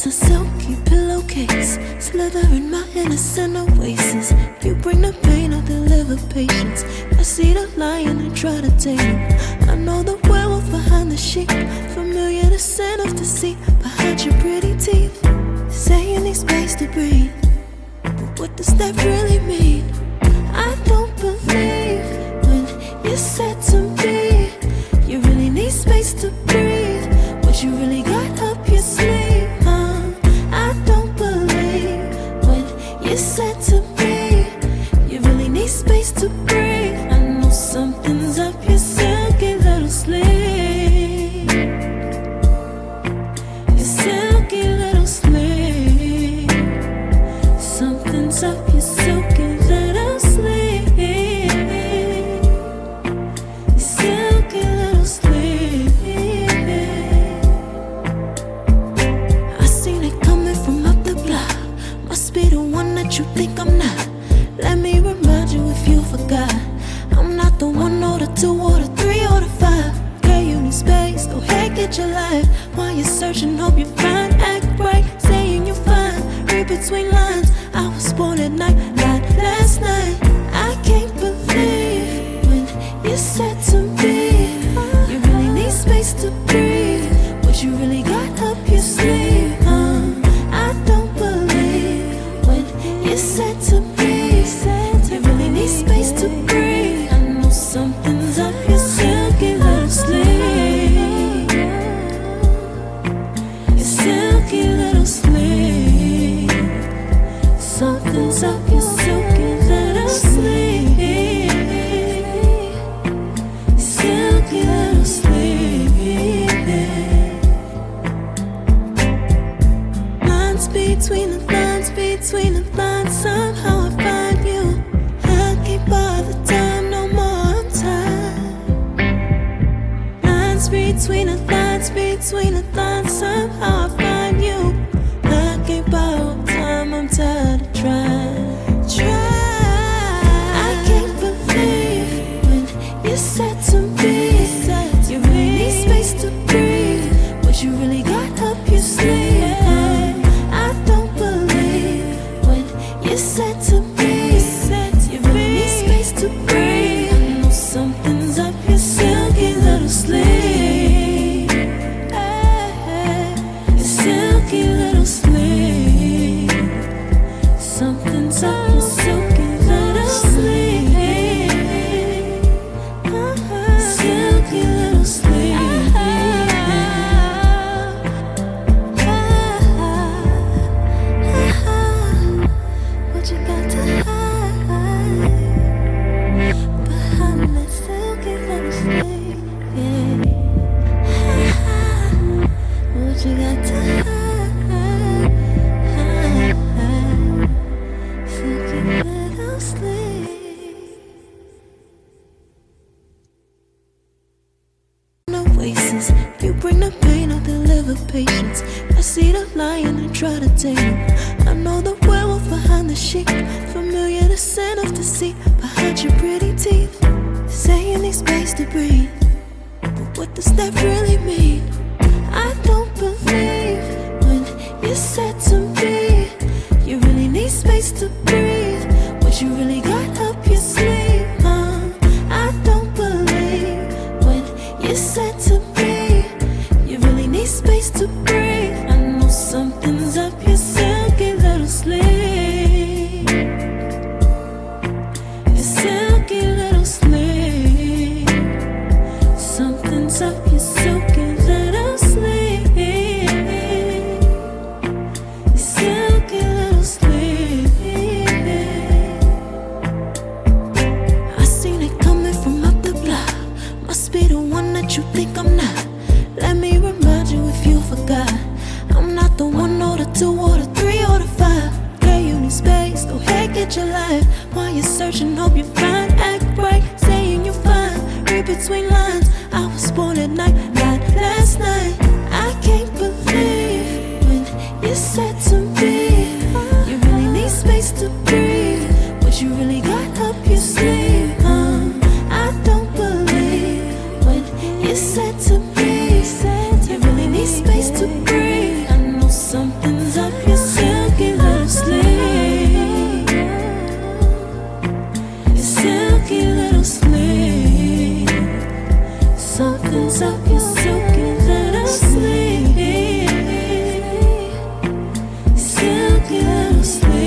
a silky pillowcase, slither in my innocent oasis. You bring the pain, I deliver patience. I see the lion and try to tame him. I know the werewolf behind the sheep, familiar the scent of deceit behind your pretty teeth. Say you need space to breathe, but what does that really mean? I don't believe when you said to me you really need space to breathe. What you really got up your sleeve, I don't believe when you said to me you really need space to breathe. I know something's up your silky little sleeve, your silky little sleeve. Something's up your silky little sleeve, your silky little sleeve. I seen it coming from up the block. Must be the one that you think I'm not. Let me remind you if you forgot, I'm not the one or the two or the three or the five. Girl, you need space, go ahead, get your life. While you're searching, hope you find, act right, saying you're fine. Read between lines, I was born at night, not last night. I can't believe when you said to me you really need space to breathe. What you really got up your sleeve, I don't believe when you said to me you really need space to breathe. I know something's up your silky little sleeve, your silky little sleeve. Something's up your silky little sleeve, silky little sleeve. Lines between the lines, between the lines, somehow I find you. I can't bother time no more, I'm tired. Lines between the lines, between the lines, somehow I find you. I can't borrow time, I'm tired of trying. I can't believe when you said to me you really need space to breathe. What you really got up your sleeve, I don't believe when you said to me you really need space to breathe. I know something's up your silky little sleeve, your silky little sleeve. Something's up your silky little sleeve, silky little sleeve. What you got to hide behind that silky little sleeve? What you got to hide, silky little sleeve. Oasis, you bring the pain, I deliver patience. I see the lion and try to tame him. I know the werewolf behind the sheep, familiar the scent of deceit behind your pretty teeth. Say you need space to breathe, but what does that really mean? I don't believe when you said to me you really need space to breathe. What you really got up your sleeve, I don't believe when you said to me you really need space to breathe. I know something's up your silky little sleeve, your silky little sleeve. Something's up your silky little sleeve, your silky little sleeve. I seen it coming from up the block. Must be the one that you think I'm not. Let me remind you if you forgot, I'm not the one or the two or the three or the five. Girl, you need space, go ahead, get your life. While you're searching, hope you find, act right, saying you're fine. Read between lines, I was born at night, not last night. I can't believe when you said to me you really need space to breathe. What you really got up your sleeve, I don't believe when you said to me you really need space to breathe. I know something yourself, yourself.